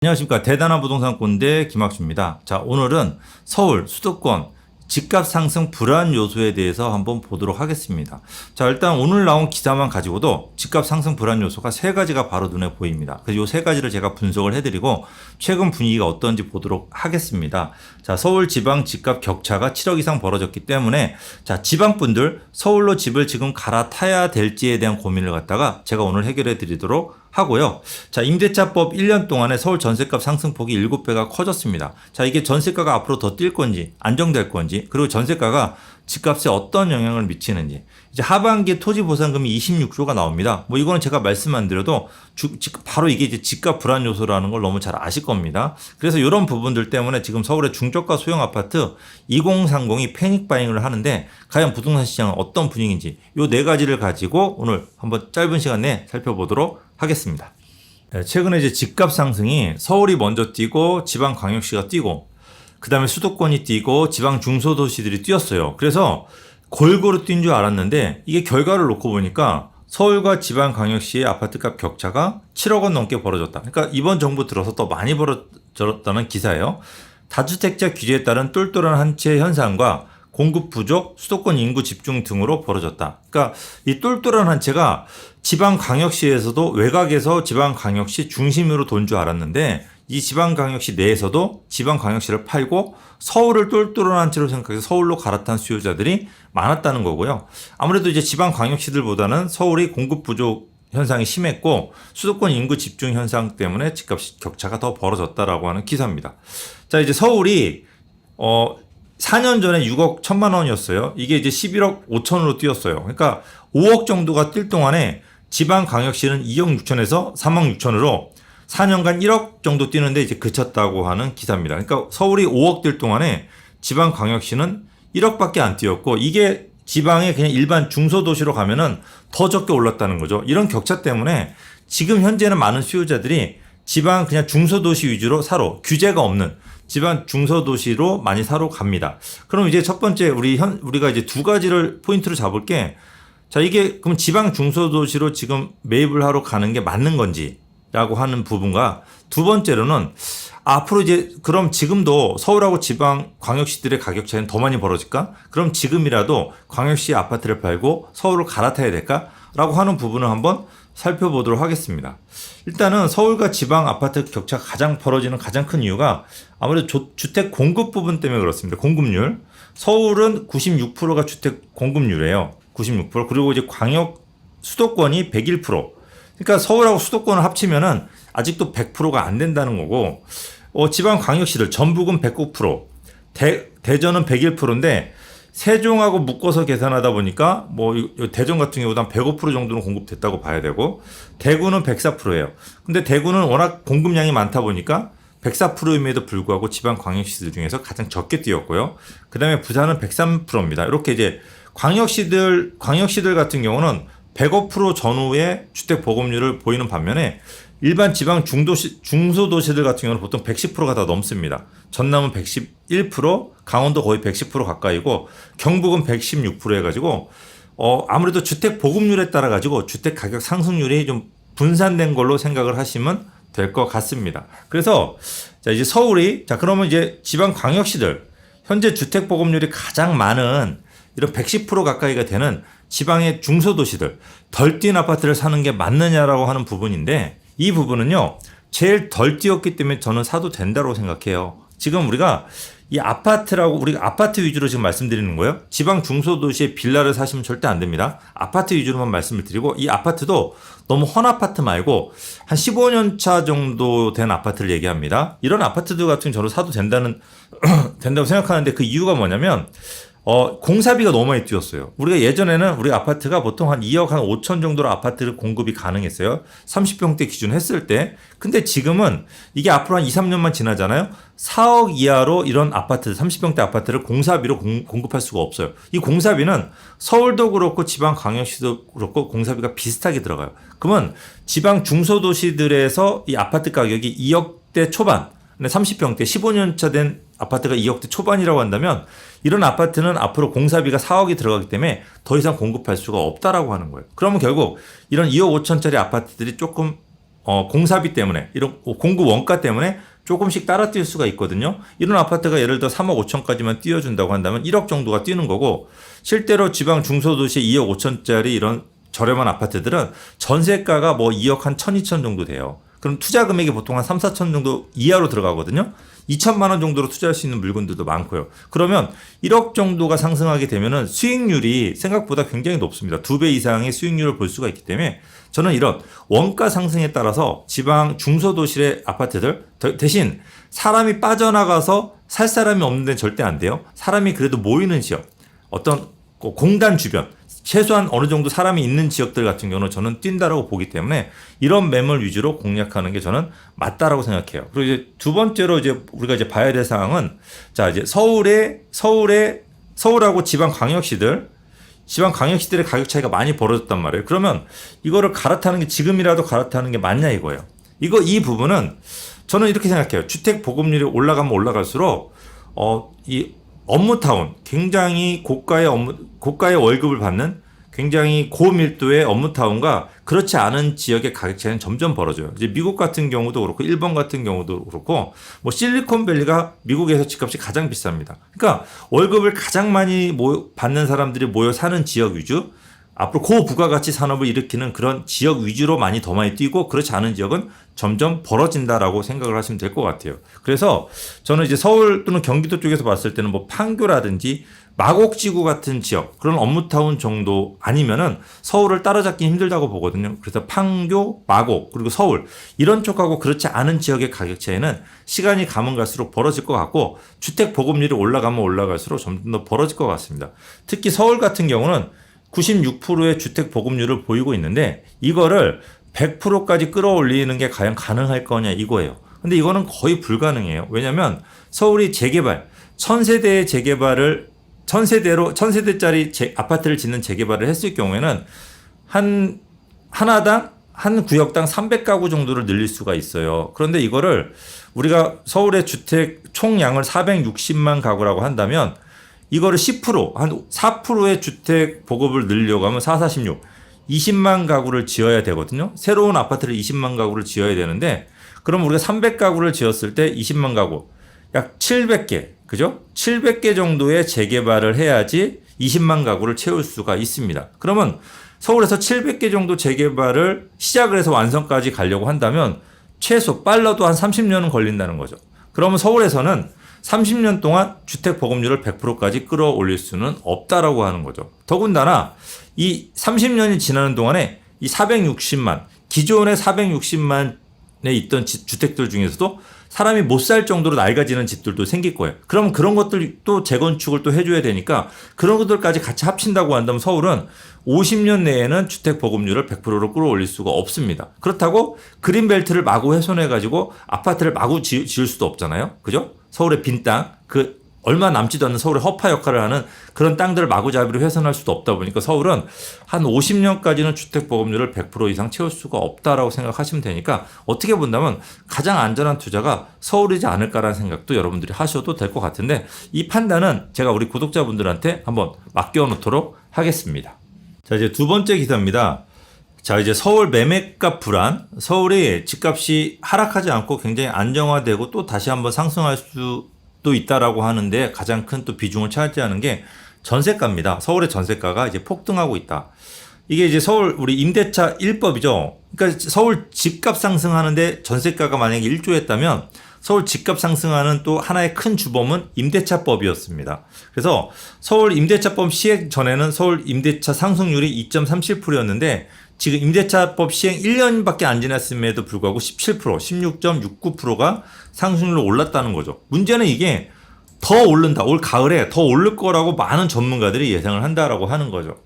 안녕하십니까. 대단한 부동산 꼰대 김학주입니다. 자, 오늘은 서울 수도권 집값 상승 불안 요소에 대해서 한번 보도록 하겠습니다. 자, 일단 오늘 나온 기사만 가지고도 집값 상승 불안 요소가 세 가지가 바로 눈에 보입니다. 그래서 이 세 가지를 제가 분석을 해드리고 최근 분위기가 어떤지 보도록 하겠습니다. 자, 서울 지방 집값 격차가 7억 이상 벌어졌기 때문에 자, 지방분들 서울로 집을 지금 갈아타야 될지에 대한 고민을 갖다가 제가 오늘 해결해 드리도록 하고요. 자, 임대차법 1년 동안에 서울 전세값 상승폭이 7배가 커졌습니다. 자, 이게 전세가가 앞으로 더 뛸 건지 안정될 건지 그리고 전세가가 집값에 어떤 영향을 미치는지 이제 하반기 토지보상금이 26조가 나옵니다. 뭐 이거는 제가 말씀 안 드려도 바로 이게 이제 집값 불안 요소라는 걸 너무 잘 아실 겁니다. 그래서 이런 부분들 때문에 지금 서울의 중저가 소형 아파트 2030이 패닉 바잉을 하는데 과연 부동산 시장은 어떤 분위기인지 이 네 가지를 가지고 오늘 한번 짧은 시간 내에 살펴보도록 하겠습니다. 최근에 이제 집값 상승이 서울이 먼저 뛰고 지방 광역시가 뛰고 그 다음에 수도권이 뛰고 지방 중소도시들이 뛰었어요. 그래서 골고루 뛴 줄 알았는데 이게 결과를 놓고 보니까 서울과 지방 광역시의 아파트값 격차가 7억 원 넘게 벌어졌다. 그러니까 이번 정부 들어서 더 많이 벌어졌다는 기사예요. 다주택자 규제에 따른 똘똘한 한 채 현상과 공급 부족, 수도권 인구 집중 등으로 벌어졌다. 그러니까 이 똘똘한 한 채가 지방 광역시에서도 외곽에서 지방 광역시 중심으로 돈 줄 알았는데 이 지방광역시 내에서도 지방광역시를 팔고 서울을 똘똘한 한 채로 생각해서 서울로 갈아탄 수요자들이 많았다는 거고요. 아무래도 이제 지방광역시들보다는 서울이 공급 부족 현상이 심했고 수도권 인구 집중 현상 때문에 집값 격차가 더 벌어졌다라고 하는 기사입니다. 자, 이제 서울이 4년 전에 6억 1천만 원이었어요. 이게 이제 11억 5천으로 뛰었어요. 그러니까 5억 정도가 뛸 동안에 지방광역시는 2억 6천에서 3억 6천으로 4년간 1억 정도 뛰는데 이제 그쳤다고 하는 기사입니다. 그러니까 서울이 5억 뛸 동안에 지방광역시는 1억밖에 안 뛰었고 이게 지방의 그냥 일반 중소도시로 가면은 더 적게 올랐다는 거죠. 이런 격차 때문에 지금 현재는 많은 수요자들이 지방 그냥 중소도시 위주로 사러 규제가 없는 지방 중소도시로 많이 사러 갑니다. 그럼 이제 첫 번째 우리가 이제 두 가지를 포인트로 잡을 게 자, 이게 그럼 지방 중소도시로 지금 매입을 하러 가는 게 맞는 건지 라고 하는 부분과 두 번째로는 앞으로 이제 그럼 지금도 서울하고 지방 광역시들의 가격 차이는 더 많이 벌어질까? 그럼 지금이라도 광역시 아파트를 팔고 서울을 갈아타야 될까? 라고 하는 부분을 한번 살펴보도록 하겠습니다. 일단은 서울과 지방 아파트 격차가 가장 벌어지는 가장 큰 이유가 아무래도 주택 공급 부분 때문에 그렇습니다. 공급률. 서울은 96%가 주택 공급률이에요. 96%. 그리고 이제 광역 수도권이 101%. 그러니까 서울하고 수도권을 합치면은 아직도 100%가 안 된다는 거고, 지방 광역시들 전북은 109%, 대전은 101%인데 세종하고 묶어서 계산하다 보니까 뭐 대전 같은 경우도 한 105% 정도는 공급됐다고 봐야 되고 대구는 104%예요. 근데 대구는 워낙 공급량이 많다 보니까 104%임에도 불구하고 지방 광역시들 중에서 가장 적게 뛰었고요. 그다음에 부산은 103%입니다. 이렇게 이제 광역시들 같은 경우는 105% 전후의 주택 보급률을 보이는 반면에 일반 지방 중소도시들 같은 경우는 보통 110%가 다 넘습니다. 전남은 111%, 강원도 거의 110% 가까이고 경북은 116% 해가지고 아무래도 주택 보급률에 따라 가지고 주택 가격 상승률이 좀 분산된 걸로 생각을 하시면 될 것 같습니다. 그래서 자, 이제 서울이 그러면 이제 지방 광역시들 현재 주택 보급률이 가장 많은 이런 110% 가까이가 되는 지방의 중소도시들 덜 뛴 아파트를 사는 게 맞느냐라고 하는 부분인데 이 부분은요 제일 덜 뛰었기 때문에 저는 사도 된다고 생각해요. 지금 우리가 이 우리가 아파트 위주로 지금 말씀드리는 거예요. 지방 중소도시에 빌라를 사시면 절대 안 됩니다. 아파트 위주로만 말씀을 드리고 이 아파트도 너무 헌 아파트 말고 한 15년 차 정도 된 아파트를 얘기합니다. 이런 아파트들 같은 저는 사도 된다고 생각하는데 그 이유가 뭐냐면 공사비가 너무 많이 뛰었어요. 우리가 예전에는 우리 아파트가 보통 한 2억 한 5천 정도로 아파트를 공급이 가능했어요. 30평대 기준 했을 때. 근데 지금은 이게 앞으로 한 2, 3년만 지나잖아요. 4억 이하로 이런 아파트, 30평대 아파트를 공사비로 공급할 수가 없어요. 이 공사비는 서울도 그렇고 지방 광역시도 그렇고 공사비가 비슷하게 들어가요. 그러면 지방 중소도시들에서 이 아파트 가격이 2억대 초반, 30평대 15년 차 된 아파트가 2억대 초반이라고 한다면 이런 아파트는 앞으로 공사비가 4억이 들어가기 때문에 더 이상 공급할 수가 없다라고 하는 거예요. 그러면 결국 이런 2억 5천짜리 아파트들이 조금 공사비 때문에 이런 공급 원가 때문에 조금씩 따라 뛸 수가 있거든요. 이런 아파트가 예를 들어 3억 5천까지만 띄워준다고 한다면 1억 정도가 뛰는 거고, 실제로 지방 중소도시에 2억 5천짜리 이런 저렴한 아파트들은 전세가가 뭐 2억 한 1,000, 2천 정도 돼요. 그럼 투자 금액이 보통 한 3, 4천 정도 이하로 들어가거든요. 2천만 원 정도로 투자할 수 있는 물건들도 많고요. 그러면 1억 정도가 상승하게 되면은 수익률이 생각보다 굉장히 높습니다. 2배 이상의 수익률을 볼 수가 있기 때문에 저는 이런 원가 상승에 따라서 지방 중소도시의 아파트들 대신 사람이 빠져나가서 살 사람이 없는 데는 절대 안 돼요. 사람이 그래도 모이는 지역, 어떤 공단 주변, 최소한 어느 정도 사람이 있는 지역들 같은 경우는 저는 뛴다라고 보기 때문에 이런 매물 위주로 공략하는 게 저는 맞다라고 생각해요. 그리고 이제 두 번째로 이제 우리가 이제 봐야 될 사항은, 자, 이제 서울하고 지방 광역시들의 가격 차이가 많이 벌어졌단 말이에요. 그러면 이거를 갈아타는 게, 지금이라도 갈아타는 게 맞냐 이거예요. 이 부분은 저는 이렇게 생각해요. 주택 보급률이 올라가면 올라갈수록 이 업무타운, 굉장히 고가의 월급을 받는 굉장히 고밀도의 업무타운과 그렇지 않은 지역의 가격 차이는 점점 벌어져요. 이제 미국 같은 경우도 그렇고 일본 같은 경우도 그렇고, 뭐 실리콘밸리가 미국에서 집값이 가장 비쌉니다. 그러니까 월급을 가장 많이 받는 사람들이 모여 사는 지역 위주, 앞으로 고부가가치 산업을 일으키는 그런 지역 위주로 더 많이 뛰고, 그렇지 않은 지역은 점점 벌어진다라고 생각을 하시면 될 것 같아요. 그래서 저는 이제 서울 또는 경기도 쪽에서 봤을 때는 뭐 판교라든지 마곡지구 같은 지역, 그런 업무타운 정도 아니면은 서울을 따라잡기 힘들다고 보거든요. 그래서 판교, 마곡, 그리고 서울 이런 쪽하고 그렇지 않은 지역의 가격 차이는 시간이 가면 갈수록 벌어질 것 같고, 주택 보급률이 올라가면 올라갈수록 점점 더 벌어질 것 같습니다. 특히 서울 같은 경우는 96%의 주택 보급률을 보이고 있는데, 이거를 100%까지 끌어올리는 게 과연 가능할 거냐 이거예요. 근데 이거는 거의 불가능해요. 왜냐하면 서울이 재개발, 천세대짜리 아파트를 짓는 재개발을 했을 경우에는 한 구역당 300가구 정도를 늘릴 수가 있어요. 그런데 이거를 우리가 서울의 주택 총량을 460만 가구라고 한다면, 이거를 10%, 한 4%의 주택 보급을 늘리려고 하면 4, 46, 20만 가구를 지어야 되거든요. 새로운 아파트를 20만 가구를 지어야 되는데, 그럼 우리가 300가구를 지었을 때 20만 가구, 약 700개, 그죠? 700개 정도의 재개발을 해야지 20만 가구를 채울 수가 있습니다. 그러면 서울에서 700개 정도 재개발을 시작을 해서 완성까지 가려고 한다면 최소 빨라도 한 30년은 걸린다는 거죠. 그러면 서울에서는 30년 동안 주택 보급률을 100%까지 끌어올릴 수는 없다라고 하는 거죠. 더군다나 이 30년이 지나는 동안에 이 460만, 기존의 460만에 있던 주택들 중에서도 사람이 못 살 정도로 낡아지는 집들도 생길 거예요. 그럼 그런 것들 또 재건축을 또 해줘야 되니까 그런 것들까지 같이 합친다고 한다면 서울은 50년 내에는 주택 보급률을 100%로 끌어올릴 수가 없습니다. 그렇다고 그린벨트를 마구 훼손해가지고 아파트를 마구 지을 수도 없잖아요. 그죠? 서울의 빈 땅, 얼마 남지도 않는 서울의 허파 역할을 하는 그런 땅들을 마구잡이로 훼손할 수도 없다 보니까 서울은 한 50년까지는 주택 보급률을 100% 이상 채울 수가 없다라고 생각하시면 되니까, 어떻게 본다면 가장 안전한 투자가 서울이지 않을까라는 생각도 여러분들이 하셔도 될 것 같은데, 이 판단은 제가 우리 구독자분들한테 한번 맡겨놓도록 하겠습니다. 자, 이제 두 번째 기사입니다. 자, 이제 서울 매매값 불안, 서울이 집값이 하락하지 않고 굉장히 안정화되고 또 다시 한번 상승할 수도 있다라고 하는데, 가장 큰 또 비중을 차지하는 게 전세가입니다. 서울의 전세가가 이제 폭등하고 있다. 이게 이제 서울 우리 임대차 1법이죠. 그러니까 서울 집값 상승하는데 전세가가 만약에 1조였다면 서울 집값 상승하는 또 하나의 큰 주범은 임대차법이었습니다. 그래서 서울 임대차법 시행 전에는 서울 임대차 상승률이 2.37%였는데 지금 임대차법 시행 1년밖에 안 지났음에도 불구하고 17%, 16.69%가 상승률로 올랐다는 거죠. 문제는 이게 더 오른다. 올 가을에 더 오를 거라고 많은 전문가들이 예상을 한다라고 하는 거죠.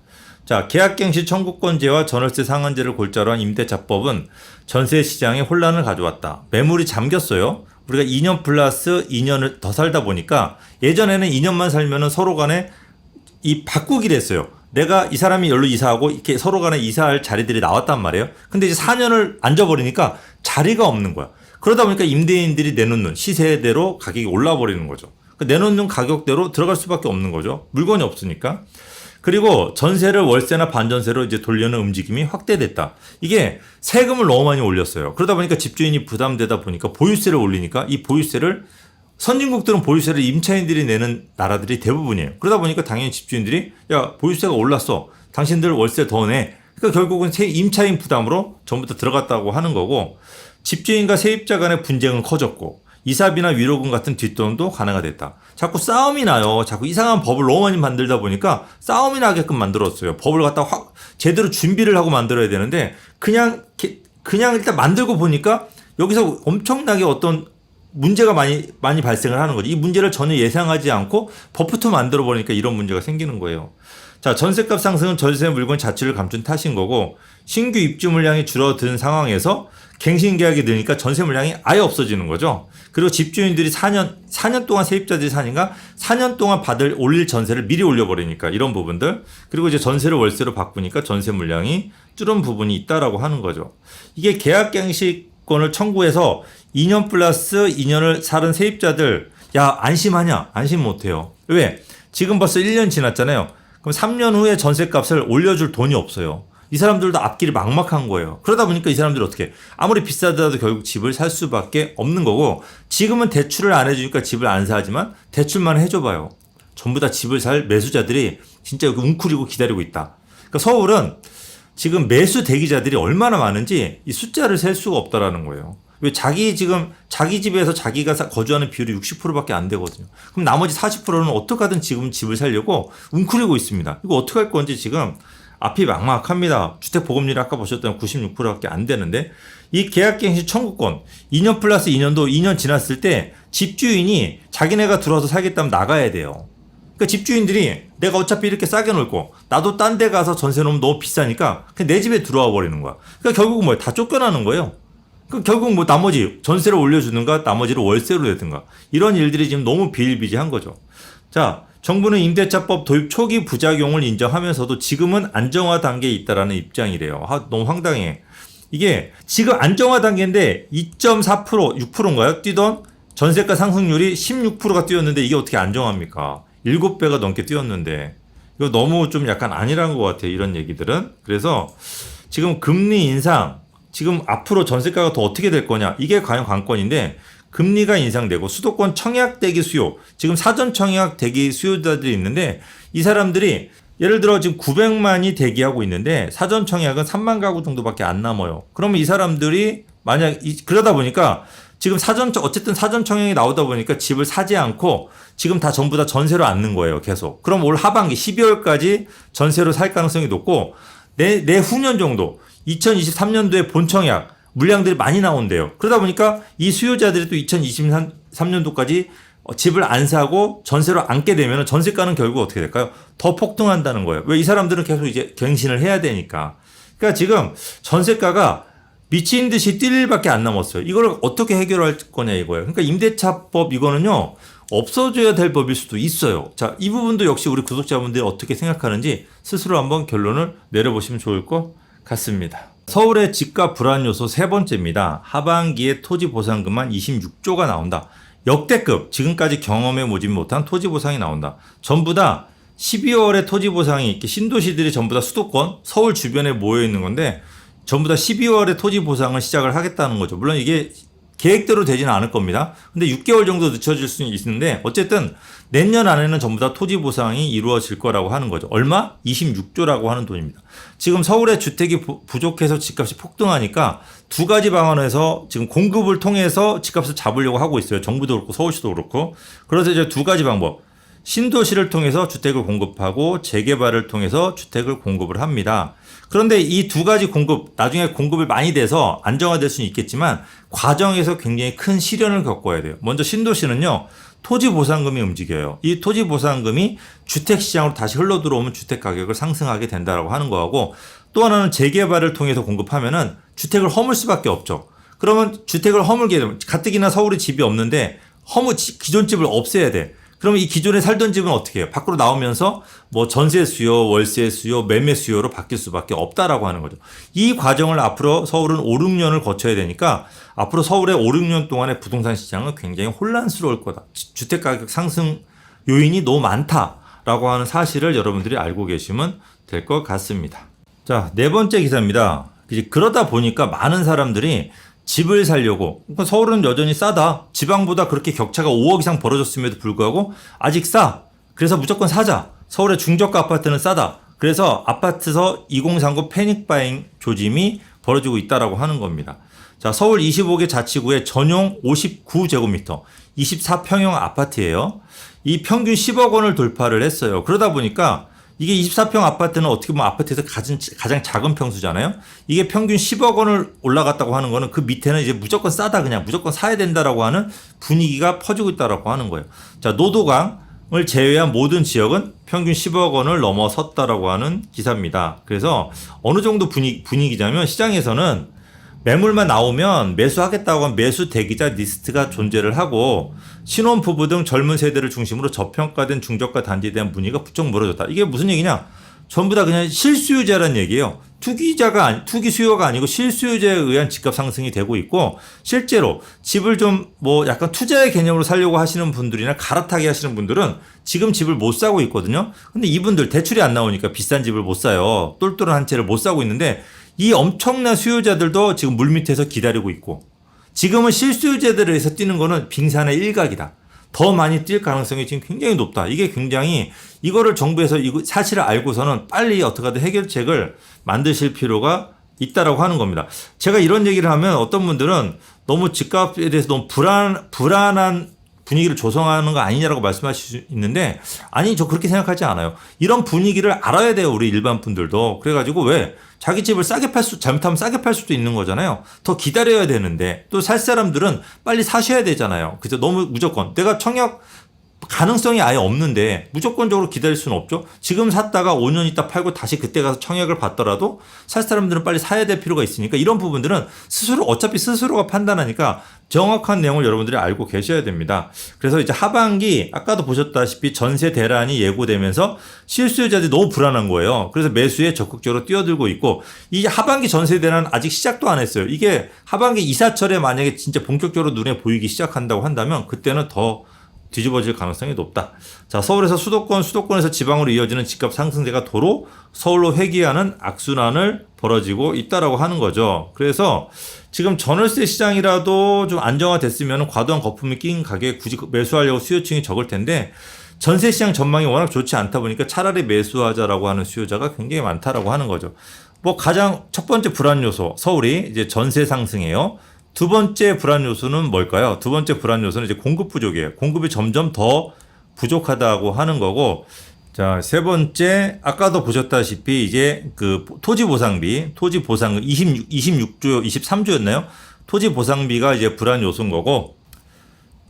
자, 계약갱시 청구권제와 전월세 상한제를 골자로 한 임대차법은 전세 시장에 혼란을 가져왔다. 매물이 잠겼어요. 우리가 2년 플러스 2년을 더 살다 보니까 예전에는 2년만 살면은 서로 간에 바꾸기로 했어요. 내가 이 사람이 여기로 이사하고 이렇게 서로 간에 이사할 자리들이 나왔단 말이에요. 근데 이제 4년을 앉아버리니까 자리가 없는 거야. 그러다 보니까 임대인들이 내놓는 시세대로 가격이 올라버리는 거죠. 내놓는 가격대로 들어갈 수밖에 없는 거죠. 물건이 없으니까. 그리고 전세를 월세나 반전세로 이제 돌려는 움직임이 확대됐다. 이게 세금을 너무 많이 올렸어요. 그러다 보니까 집주인이 부담되다 보니까 보유세를 올리니까 이 보유세를 선진국들은 보유세를 임차인들이 내는 나라들이 대부분이에요. 그러다 보니까 당연히 집주인들이 야 보유세가 올랐어. 당신들 월세 더 내. 그러니까 결국은 임차인 부담으로 전부 다 들어갔다고 하는 거고 집주인과 세입자 간의 분쟁은 커졌고 이사비나 위로금 같은 뒷돈도 가능화됐다. 자꾸 싸움이 나요. 자꾸 이상한 법을 너무 많이 만들다 보니까 싸움이 나게끔 만들었어요. 법을 갖다 확 제대로 준비를 하고 만들어야 되는데 그냥 일단 만들고 보니까 여기서 엄청나게 어떤 문제가 많이 발생을 하는 거죠. 이 문제를 전혀 예상하지 않고 법부터 만들어 버리니까 이런 문제가 생기는 거예요. 자, 전세값 상승은 전세 물건 자체를 감춘 탓인 거고 신규 입주 물량이 줄어든 상황에서 갱신 계약이 느니까 전세 물량이 아예 없어지는 거죠. 그리고 집주인들이 4년 동안 세입자들이 사니까 4년 동안 올릴 전세를 미리 올려버리니까 이런 부분들. 그리고 이제 전세를 월세로 바꾸니까 전세 물량이 줄은 부분이 있다라고 하는 거죠. 이게 계약갱신권을 청구해서 2년 플러스 2년을 살은 세입자들 야 안심하냐? 안심 못해요. 왜? 지금 벌써 1년 지났잖아요. 그럼 3년 후에 전세값을 올려줄 돈이 없어요. 이 사람들도 앞길이 막막한 거예요. 그러다 보니까 이 사람들이 어떻게 아무리 비싸더라도 결국 집을 살 수밖에 없는 거고 지금은 대출을 안 해주니까 집을 안 사지만 대출만 해줘봐요. 전부 다 집을 살 매수자들이 진짜 여기 웅크리고 기다리고 있다. 그러니까 서울은 지금 매수 대기자들이 얼마나 많은지 이 숫자를 셀 수가 없다라는 거예요. 왜 자기 집에서 자기가 거주하는 비율이 60%밖에 안 되거든요. 그럼 나머지 40%는 어떻게 하든 지금 집을 살려고 웅크리고 있습니다. 이거 어떻게 할 건지 지금 앞이 막막합니다. 주택보급률이 아까 보셨던 96%밖에 안 되는데 이 계약갱신 청구권 2년 플러스 2년도 2년 지났을 때 집주인이 자기네가 들어와서 살겠다면 나가야 돼요. 그러니까 집주인들이 내가 어차피 이렇게 싸게 놀고 나도 딴 데 가서 전세 놓으면 너무 비싸니까 그냥 내 집에 들어와 버리는 거야. 그러니까 결국은 뭐야? 다 쫓겨나는 거예요. 결국 뭐 나머지 전세를 올려주는가 나머지를 월세로 내든가 이런 일들이 지금 너무 비일비재한 거죠. 자, 정부는 임대차법 도입 초기 부작용을 인정하면서도 지금은 안정화 단계에 있다라는 입장이래요. 너무 황당해. 이게 지금 안정화 단계인데 2.4% 6%인가요? 뛰던 전세가 상승률이 16%가 뛰었는데 이게 어떻게 안정합니까? 7배가 넘게 뛰었는데 이거 너무 좀 약간 아니란 것 같아요. 이런 얘기들은. 그래서 지금 금리 인상 지금 앞으로 전세가가 더 어떻게 될 거냐 이게 과연 관건인데 금리가 인상되고 수도권 청약 대기 수요 지금 사전 청약 대기 수요자들이 있는데 이 사람들이 예를 들어 지금 900만이 대기하고 있는데 사전 청약은 3만 가구 정도밖에 안 남아요. 그러면 이 사람들이 만약 그러다 보니까 지금 어쨌든 사전 청약이 나오다 보니까 집을 사지 않고 지금 다 전부 다 전세로 앉는 거예요. 계속. 그럼 올 하반기 12월까지 전세로 살 가능성이 높고 내후년 정도 2023년도에 본청약 물량들이 많이 나온대요. 그러다 보니까 이 수요자들이 또 2023년도까지 집을 안 사고 전세로 앉게 되면 전세가는 결국 어떻게 될까요? 더 폭등한다는 거예요. 왜 이 사람들은 계속 이제 갱신을 해야 되니까. 그러니까 지금 전세가가 미친 듯이 뛸 일밖에 안 남았어요. 이걸 어떻게 해결할 거냐 이거예요. 그러니까 임대차법 이거는요. 없어져야 될 법일 수도 있어요. 자, 이 부분도 역시 우리 구독자분들이 어떻게 생각하는지 스스로 한번 결론을 내려보시면 좋을 것 같습니다. 서울의 집값 불안 요소 세 번째입니다. 하반기에 토지 보상금만 26조가 나온다. 역대급 지금까지 경험해 보지 못한 토지 보상이 나온다. 전부 다 12월에 토지 보상이 이렇게 신도시들이 전부 다 수도권 서울 주변에 모여 있는 건데 전부 다 12월에 토지 보상을 시작을 하겠다는 거죠. 물론 이게 계획대로 되지는 않을 겁니다. 근데 6개월 정도 늦춰질 수는 있는데 어쨌든 내년 안에는 전부 다 토지 보상이 이루어질 거라고 하는 거죠. 얼마? 26조라고 하는 돈입니다. 지금 서울의 주택이 부족해서 집값이 폭등하니까 두 가지 방안에서 지금 공급을 통해서 집값을 잡으려고 하고 있어요. 정부도 그렇고 서울시도 그렇고. 그래서 이제 두 가지 방법. 신도시를 통해서 주택을 공급하고 재개발을 통해서 주택을 공급을 합니다. 그런데 이 두 가지 공급, 나중에 공급이 많이 돼서 안정화될 수는 있겠지만 과정에서 굉장히 큰 시련을 겪어야 돼요. 먼저 신도시는요. 토지 보상금이 움직여요. 이 토지 보상금이 주택 시장으로 다시 흘러 들어오면 주택 가격을 상승하게 된다라고 하는 거하고 또 하나는 재개발을 통해서 공급하면은 주택을 허물 수밖에 없죠. 그러면 주택을 허물게 되면 가뜩이나 서울에 집이 없는데 기존 집을 없애야 돼. 그러면 이 기존에 살던 집은 어떻게 해요? 밖으로 나오면서 뭐 전세 수요, 월세 수요, 매매 수요로 바뀔 수밖에 없다라고 하는 거죠. 이 과정을 앞으로 서울은 5, 6년을 거쳐야 되니까 앞으로 서울의 5, 6년 동안의 부동산 시장은 굉장히 혼란스러울 거다. 주택 가격 상승 요인이 너무 많다. 라고 하는 사실을 여러분들이 알고 계시면 될 것 같습니다. 자, 네 번째 기사입니다. 그러다 보니까 많은 사람들이 집을 살려고, 그러니까 서울은 여전히 싸다. 지방보다 그렇게 격차가 5억 이상 벌어졌음에도 불구하고 아직 싸. 그래서 무조건 사자. 서울의 중저가 아파트는 싸다. 그래서 아파트서 2039 패닉바잉 조짐이 벌어지고 있다라고 하는 겁니다. 자, 서울 25개 자치구의 전용 59제곱미터, 24평형 아파트예요. 이 평균 10억 원을 돌파를 했어요. 그러다 보니까 이게 24평 아파트는 어떻게 보면 아파트에서 가장 작은 평수잖아요. 이게 평균 10억 원을 올라갔다고 하는 거는 그 밑에는 이제 무조건 싸다, 그냥 무조건 사야 된다라고 하는 분위기가 퍼지고 있다라고 하는 거예요. 자, 노도강을 제외한 모든 지역은 평균 10억 원을 넘어섰다라고 하는 기사입니다. 그래서 어느 정도 분위기냐면 시장에서는 매물만 나오면 매수하겠다고 하면 매수 대기자 리스트가 존재를 하고 신혼부부 등 젊은 세대를 중심으로 저평가된 중저가 단지에 대한 문의가 부쩍 멀어졌다. 이게 무슨 얘기냐? 전부 다 그냥 실수요자라는 얘기예요. 투기 수요가 아니고 실수요자에 의한 집값 상승이 되고 있고, 실제로 집을 좀 뭐 약간 투자의 개념으로 살려고 하시는 분들이나 갈아타기 하시는 분들은 지금 집을 못 사고 있거든요. 근데 이분들 대출이 안 나오니까 비싼 집을 못 사요. 똘똘한 한 채를 못 사고 있는데 이 엄청난 수요자들도 지금 물밑에서 기다리고 있고, 지금은 실수요자들에 의해서 뛰는 거는 빙산의 일각이다. 더 많이 뛸 가능성이 지금 굉장히 높다. 이게 굉장히, 이거를 정부에서 이 사실을 알고서는 빨리 어떻게든 해결책을 만드실 필요가 있다라고 하는 겁니다. 제가 이런 얘기를 하면 어떤 분들은 너무 집값에 대해서 너무 불안한 분위기를 조성하는 거 아니냐라고 말씀하실 수 있는데, 아니, 저 그렇게 생각하지 않아요. 이런 분위기를 알아야 돼요, 우리 일반 분들도. 그래가지고 왜 자기 집을 잘못하면 싸게 팔 수도 있는 거잖아요. 더 기다려야 되는데, 또 살 사람들은 빨리 사셔야 되잖아요. 그래서 너무 무조건 내가 청약 가능성이 아예 없는데 무조건적으로 기다릴 수는 없죠. 지금 샀다가 5년 있다 팔고 다시 그때 가서 청약을 받더라도 살 사람들은 빨리 사야 될 필요가 있으니까, 이런 부분들은 어차피 스스로가 판단하니까 정확한 내용을 여러분들이 알고 계셔야 됩니다. 그래서 이제 하반기 아까도 보셨다시피 전세 대란이 예고되면서 실수요자들이 너무 불안한 거예요. 그래서 매수에 적극적으로 뛰어들고 있고, 이 하반기 전세 대란 아직 시작도 안 했어요. 이게 하반기 이사철에 만약에 진짜 본격적으로 눈에 보이기 시작한다고 한다면 그때는 더 뒤집어질 가능성이 높다. 자, 서울에서 수도권에서 지방으로 이어지는 집값 상승세가 도로 서울로 회귀하는 악순환을 벌어지고 있다라고 하는 거죠. 그래서 지금 전월세 시장이라도 좀 안정화됐으면 과도한 거품이 낀 가격에 굳이 매수하려고 수요층이 적을 텐데, 전세 시장 전망이 워낙 좋지 않다 보니까 차라리 매수하자라고 하는 수요자가 굉장히 많다라고 하는 거죠. 뭐 가장 첫 번째 불안 요소, 서울이 이제 전세 상승이에요. 두 번째 불안 요소는 뭘까요? 두 번째 불안 요소는 이제 공급 부족이에요. 공급이 점점 더 부족하다고 하는 거고, 자, 세 번째, 아까도 보셨다시피 이제 그 토지 보상비 23조였나요? 토지 보상비가 이제 불안 요소인 거고,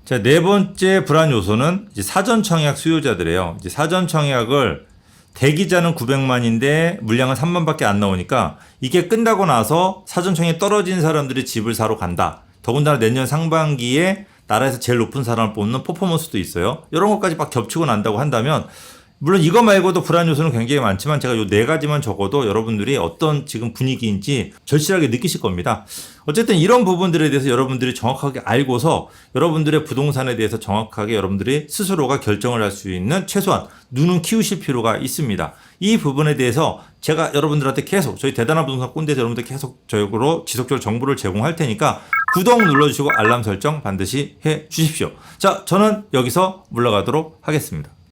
자, 네 번째 불안 요소는 이제 사전 청약 수요자들이에요. 이제 사전 청약을 대기자는 900만인데 물량은 3만밖에 안 나오니까 이게 끝나고 나서 사전청약이 떨어진 사람들이 집을 사러 간다. 더군다나 내년 상반기에 나라에서 제일 높은 사람을 뽑는 퍼포먼스도 있어요. 이런 것까지 막 겹치고 난다고 한다면, 물론 이거 말고도 불안 요소는 굉장히 많지만 제가 요 네 가지만 적어도 여러분들이 어떤 지금 분위기인지 절실하게 느끼실 겁니다. 어쨌든 이런 부분들에 대해서 여러분들이 정확하게 알고서 여러분들의 부동산에 대해서 정확하게 여러분들이 스스로가 결정을 할 수 있는 최소한 눈은 키우실 필요가 있습니다. 이 부분에 대해서 제가 여러분들한테 계속, 저희 대단한 부동산 꼰대에서 여러분들 계속 지속적으로 정보를 제공할 테니까 구독 눌러주시고 알람 설정 반드시 해 주십시오. 자, 저는 여기서 물러가도록 하겠습니다.